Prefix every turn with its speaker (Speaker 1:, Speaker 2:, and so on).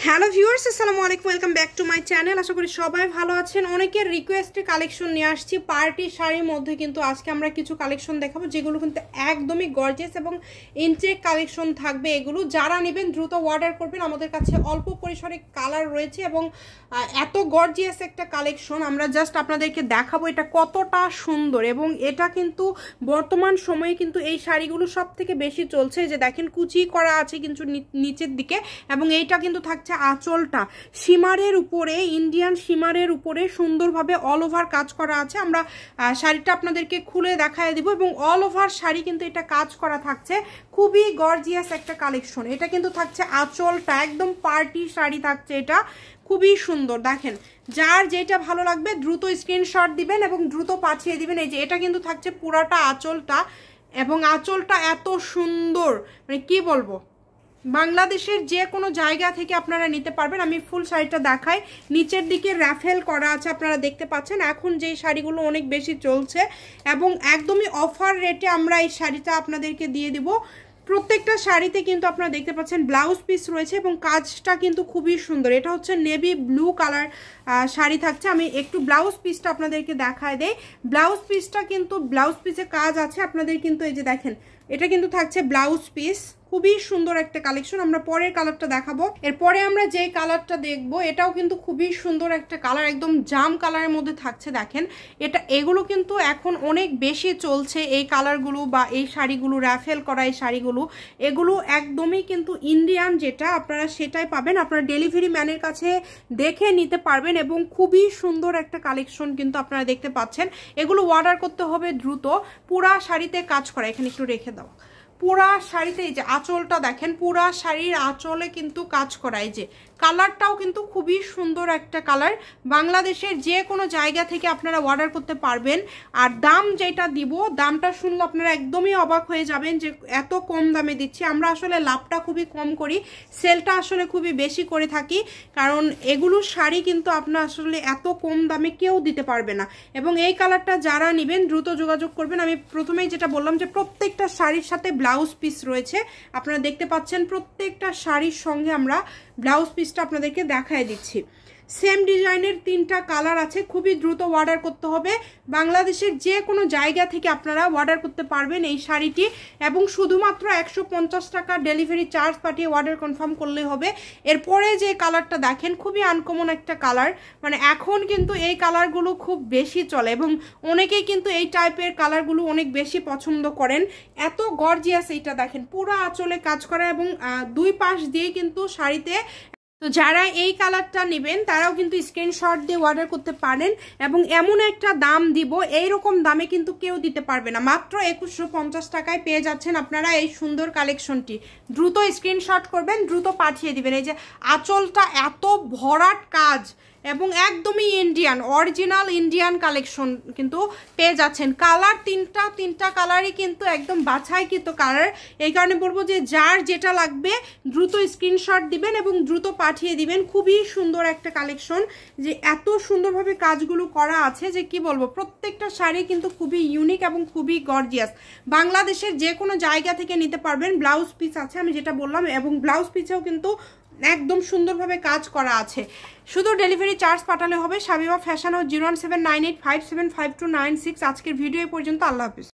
Speaker 1: Hello viewers, আসসালামু আলাইকুম, welcome back to my channel. আশা করি সবাই ভালো আছেন। অনেকের রিকোয়েস্টে কালেকশন নিয়ে আসছি পার্টি শাড়ির মধ্যে, কিন্তু আজকে আমরা কিছু কালেকশন দেখাবো যেগুলো কিন্তু একদমই গর্জিয়াস এবং ইনটেক কালেকশন থাকবে। এগুলো যারা নেবেন দ্রুত অর্ডার করবেন। আমাদের কাছে অল্প পরিসরে কালার রয়েছে এবং এত গর্জিয়াস একটা কালেকশন আমরা জাস্ট আপনাদেরকে দেখাবো এটা কতটা সুন্দর। এবং এটা কিন্তু বর্তমান সময়ে কিন্তু এই শাড়িগুলো সব থেকে বেশি চলছে। যে দেখেন কুচি করা আছে কিন্তু নিচের দিকে, এবং এইটা কিন্তু থাকছে আঁচলটা শিমারের উপরে, ইন্ডিয়ান শিমারের উপরে সুন্দরভাবে অল ওভার কাজ করা আছে। আমরা শাড়িটা আপনাদেরকে খুলে দেখায় দিব এবং অল ওভার শাড়ি কিন্তু এটা কাজ করা থাকছে। খুবই গর্জিয়াস একটা কালেকশন। এটা কিন্তু থাকছে আঁচলটা, একদম পার্টি শাড়ি থাকছে। এটা খুবই সুন্দর। দেখেন যার যেটা ভালো লাগবে দ্রুত স্ক্রিনশট দিবেন এবং দ্রুত পাঠিয়ে দিবেন। এই যে এটা কিন্তু থাকছে পুরাটা আঁচলটা, এবং আঁচলটা এত সুন্দর, মানে কি বলবো, বাংলাদেশের যে কোনো জায়গা থেকে আপনারা নিতে পারবেন। আমি ফুল শাড়িটা দেখাই। নিচের দিকে র্যাফেল করা আছে, আপনারা দেখতে পাচ্ছেন। এখন যে শাড়িগুলো অনেক বেশি চলছে এবং একদমই অফার রেটে আমরা এই শাড়িটা আপনাদেরকে দিয়ে দিব। প্রত্যেকটা শাড়িতে কিন্তু আপনারা দেখতে পাচ্ছেন ব্লাউজ পিস রয়েছে এবং কাজটা কিন্তু খুবই সুন্দর। এটা হচ্ছে নেভি ব্লু কালার শাড়ি থাকছে। আমি একটু ব্লাউজ পিসটা আপনাদেরকে দেখায় দেই। ব্লাউজ পিসটা কিন্তু ব্লাউজ পিসে কাজ আছে আপনাদের, কিন্তু এই যে দেখেন এটা কিন্তু থাকছে ব্লাউজ পিস। খুবই সুন্দর একটা কালেকশন। আমরা পরের কালারটা দেখাবো। এরপরে আমরা যে কালারটা দেখবো এটাও কিন্তু খুবই সুন্দর একটা কালার, একদম জাম কালারের মধ্যে থাকছে। দেখেন এগুলো কিন্তু এখন অনেক বেশি চলছে এই কালারগুলো বা এই শাড়িগুলো, র্যাফেল করা এই শাড়িগুলো। এগুলো একদমই কিন্তু ইন্ডিয়ান যেটা আপনারা সেটাই পাবেন। আপনারা ডেলিভারি ম্যানের কাছে দেখে নিতে পারবেন এবং খুবই সুন্দর একটা কালেকশন কিন্তু আপনারা দেখতে পাচ্ছেন। এগুলো অর্ডার করতে হবে দ্রুত। পুরা শাড়িতে কাজ করা, এখানে একটু রেখে দাও। পুরা শাড়িতে এই যে আঁচলটা দেখেন, পুরা শাড়ির আঁচলে কিন্তু কাজ করা। এই যে কালারটাও কিন্তু খুবই সুন্দর একটা কালার। বাংলাদেশের যে কোনো জায়গা থেকে আপনারা অর্ডার করতে পারবেন। আর দাম যেটা দিব, দামটা শুনলে আপনারা একদমই অবাক হয়ে যাবেন যে এত কম দামে দিচ্ছি। আমরা আসলে লাভটা খুবই কম করি, সেলটা আসলে খুবই বেশি করে থাকি, কারণ এগুলো শাড়ি কিন্তু আপনার আসলে এত কম দামে কেউ দিতে পারবে না। এবং এই কালারটা যারা নেবেন দ্রুত যোগাযোগ করবেন। আমি প্রথমেই যেটা বললাম যে প্রত্যেকটা শাড়ির সাথে ব্লাউজ পিস রয়েছে, আপনারা দেখতে পাচ্ছেন। প্রত্যেকটা শাড়ির সঙ্গে আমরা ব্লাউজ পিসটা আপনাদেরকে দেখায় দিচ্ছি। সেম ডিজাইনের 3টা কালার আছে। খুবই দ্রুত অর্ডার করতে হবে। বাংলাদেশের যে কোনো জায়গা থেকে আপনারা অর্ডার করতে পারবেন এই শাড়িটি, এবং শুধুমাত্র 150 টাকা ডেলিভারি চার্জ পাঠিয়ে অর্ডার কনফার্ম করলে হবে। এরপরে যে কালারটা দেখেন খুবই আনকমন একটা কালার, মানে এখন কিন্তু এই কালারগুলো খুব বেশি চলে এবং অনেকেই কিন্তু এই টাইপের কালারগুলো অনেক বেশি পছন্দ করেন। এত গর্জিয়াস এইটা দেখেন, পুরো আঁচলে কাজ করা এবং দুই পাশ দিয়ে কিন্তু শাড়িতে। তো যারা এই কালারটা নেবেন তারাও কিন্তু স্ক্রিনশট দিয়ে অর্ডার করতে পারেন। এবং এমন একটা দাম দিব, এইরকম দামে কিন্তু কেউ দিতে পারবে না। মাত্র 2150 টাকায় পেয়ে যাচ্ছেন আপনারা এই সুন্দর কালেকশনটি। দ্রুত স্ক্রিনশট করবেন, দ্রুত পাঠিয়ে দিবেন। এই যে আঁচলটা এত ভরাট কাজ এবং একদমই ইন্ডিয়ান, অরিজিনাল ইন্ডিয়ান কালেকশন কিন্তু পেয়ে যাচ্ছেন। কালার তিনটা কালারই কিন্তু একদম বাছাইকৃত কালার। এই কারণে বলবো যে যার যেটা লাগবে দ্রুত স্ক্রিনশট দিবেন এবং দ্রুত পাঠিয়ে দিবেন। খুবই সুন্দর একটা কালেকশন, যে এত সুন্দরভাবে কাজগুলো করা আছে যে কি বলবো। প্রত্যেকটা শাড়ি কিন্তু খুবই ইউনিক এবং খুবই গর্জিয়াস। বাংলাদেশের যে কোনো জায়গা থেকে নিতে পারবেন। ব্লাউজ পিস আছে আমি যেটা বললাম, এবং ব্লাউজ পিসেও কিন্তু একদম সুন্দরভাবে কাজ করা আছে। শুধু ডেলিভারি চার্জ পাঠালে হবে। শাবিবা ফ্যাশন ও 01798575296। আজকের ভিডিও এই পর্যন্ত। আল্লাহ হাফিজ।